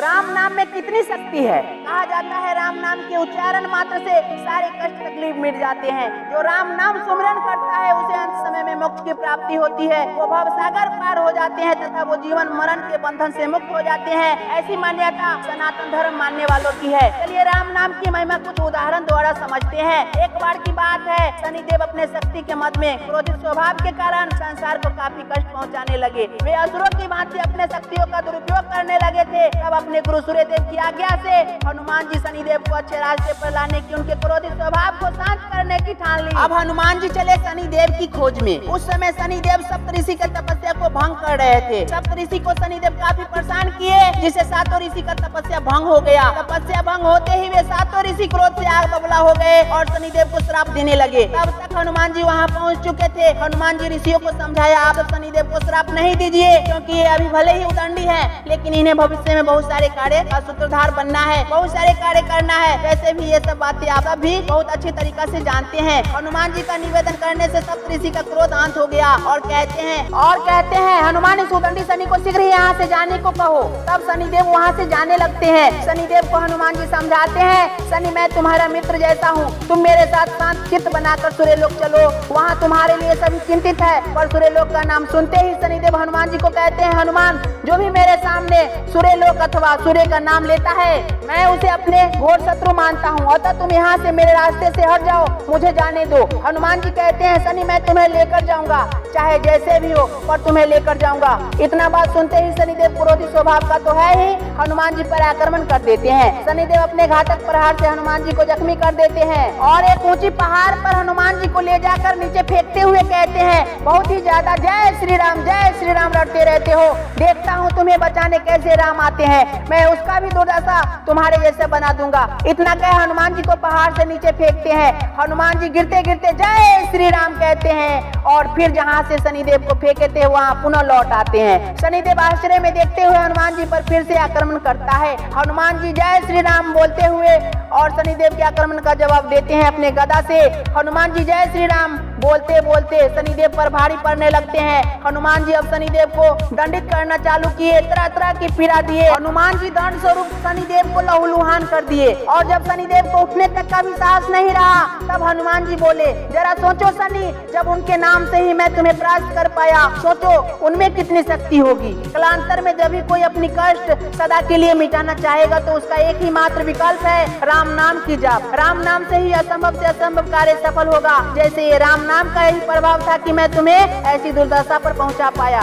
राम नाम में कितनी शक्ति है। कहा जाता है राम नाम के उच्चारण मात्र से सारे कष्ट तकलीफ मिट जाते हैं। जो राम नाम सुमिरन करता है उसे अंत समय में मोक्ष की प्राप्ति होती है। वो भव सागर पार हो जाते हैं तथा वो जीवन मरण के बंधन से मुक्त हो जाते हैं। ऐसी मान्यता सनातन धर्म मानने वालों की है। चलिए राम नाम की महिमा कुछ उदाहरण द्वारा समझते हैं। एक बार की बात है, शनिदेव अपने शक्ति के मद में क्रोधित स्वभाव के कारण संसार को काफी कष्ट पहुंचाने लगे। वे असुरों की भांति अपने शक्तियों का दुरुपयोग करने लगे थे। तब अपने गुरु सूर्यदेव की आज्ञा से हनुमान जी शनिदेव को अच्छे रास्ते पर लाने की, उनके क्रोधित स्वभाव को शांत करने की ठान ली। अब हनुमान जी चले शनिदेव की खोज में। उस समय शनिदेव सप्तऋषि के तपस्या को भंग कर रहे थे। सप्तऋषि को शनिदेव काफी परेशान किए, जिससे सातों ऋषि का तपस्या भंग हो गया। तपस्या भंग होते ही वे सातों ऋषि क्रोध से आग बबला हो गए और शनिदेव को श्राप देने लगे। तब तक हनुमान जी वहाँ पहुँच चुके थे। हनुमान जी ऋषियों को समझाया, आप शनिदेव को श्राप नहीं दीजिए, क्योंकि ये अभी भले ही उदंडी है, लेकिन इन्हें भविष्य में बहुत सारे कार्य का सूत्रधार बनना है, बहुत सारे कार्य करना है। वैसे भी ये सब बातें आप सब भी बहुत अच्छी तरीका से जानते हैं। हनुमान जी का निवेदन करने से सप्तऋषि का क्रोध शांत हो गया और कहते हैं हनुमान इस उदंडी शनि को शीघ्र ही यहाँ से जाने को कहो। तब शनिदेव वहाँ से जाने लगते हैं। शनिदेव को हनुमान जी समझाते हैं, शनि मैं तुम्हारा मित्र जैसा हूँ, तुम मेरे साथ शांत चित्त बनाकर सूर्यलोक चलो, वहाँ तुम्हारे लिए सभी चिंतित है। पर सूर्यलोक का नाम सुनते ही शनिदेव हनुमान जी को कहते हैं, हनुमान जो भी मेरे सामने सूर्यलोक अथवा सूर्य का नाम लेता है मैं उसे अपने घोर शत्रु मानता हूँ, अतः तुम यहाँ से मेरे रास्ते से हट जाओ, मुझे जाने दो। हनुमान जी कहते हैं, शनि मैं तुम्हें लेकर जाऊंगा, चाहे जैसे भी हो पर तुम्हें लेकर जाऊंगा। इतना बात सुनते ही शनिदेव क्रोधी स्वभाव का तो है ही, हनुमान जी पर आक्रमण कर देते हैं। शनिदेव अपने घातक प्रहार से हनुमान जी को जख्मी कर देते हैं और एक ऊंची पहाड़ पर हनुमान जी को ले जाकर नीचे फेंकते हुए कहते हैं, बहुत ही ज्यादा जय श्री राम रटते रहते हो, देखता हूँ तुम्हें बचाने कैसे राम आते हैं, मैं उसका भी दुर्दशा तुम्हारे जैसे बना दूंगा। इतना कह हनुमान जी को पहाड़ से नीचे फेंकते हैं। हनुमान जी गिरते गिरते जय श्री राम कहते हैं और फिर जहाँ से शनिदेव को फेंके थे वहाँ पुनः लौट आते हैं। शनिदेव आश्चर्य में देखते हुए हनुमान जी पर फिर से आक्रमण करता है। हनुमान जी जय श्री राम बोलते हुए और शनिदेव के आक्रमण का जवाब देते हैं अपने गदा से। हनुमान जी जय श्री राम बोलते बोलते शनिदेव पर भारी पड़ने लगते हैं। हनुमान जी अब शनिदेव को दंडित करना चालू किए, तरह तरह की पीड़ा दिए। हनुमान जी दंड स्वरूप शनिदेव को लहूलुहान कर दिए और जब शनिदेव को उठने तक का भी साहस नहीं रहा तब हनुमान जी बोले, जरा सोचो शनि, जब उनके नाम से ही मैं तुम्हें परास्त कर पाया, सोचो उनमें कितनी शक्ति होगी। कालांतर में जब भी कोई अपनी कष्ट सदा के लिए मिटाना चाहेगा तो उसका एक ही मात्र विकल्प है, राम नाम की जाप। राम नाम से ही असंभव से असंभव कार्य सफल होगा। जैसे ये राम नाम का यही प्रभाव था कि मैं तुम्हें ऐसी दुर्दशा पर पहुंचा पाया।